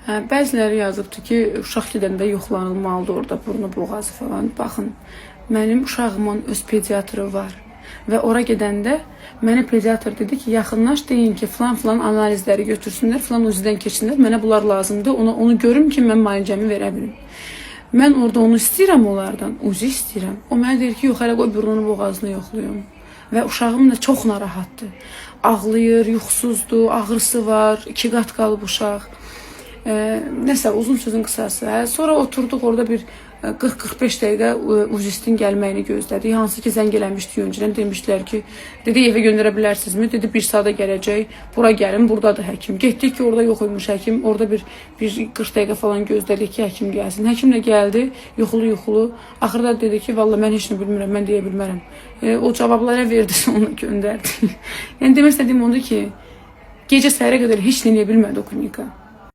Bəziləri yazıbdı ki, uşaq gedəndə yoxlanılmalıdır orada burnu boğazı falan. Baxın, mənim uşağımın öz pediatrı var və ora gedəndə mənə pediatr dedi ki, yaxınlaş deyin ki, falan analizləri götürsünlər, falan uzidən keçsinlər, mənə bunlar lazımdır, onu görüm ki, mən müalicəmi verə bilim. Mən orada onu istəyirəm onlardan, uzi istəyirəm. O mənə deyir ki, yox, hələ qoy burnunu boğazını yoxluyum. Və uşağım da çox narahatdır. Ağlayır, yuxusuzdur, ağrısı var, 2 qat qalıb uşaq. Nəsə, uzun sözün qısası. Sonra oturduq orada bir 40-45 dəqiqə uzistin gəlməyini gözlədik. Hansı ki, zəng eləmişdi öncədən. Demişdilər ki, dedi, evə göndərə bilərsinizmi? Dedi, 1 saata gələcək. Bura gəlin, buradadır həkim. Getdik ki, orada yox imiş həkim. Orada bir 40 dəqiqə falan gözlədik ki, həkim gəlsin. Həkim də gəldi, yuxulu. Axırda dedi ki, vallahi mən heç nə bilmirəm, mən deyə bilmərəm. O cavablara verdi, onu göndərdi. Yəni, demək istədiyim ondur ki, gecə səhərə qədər heç nə deyə bilmədi o klinika.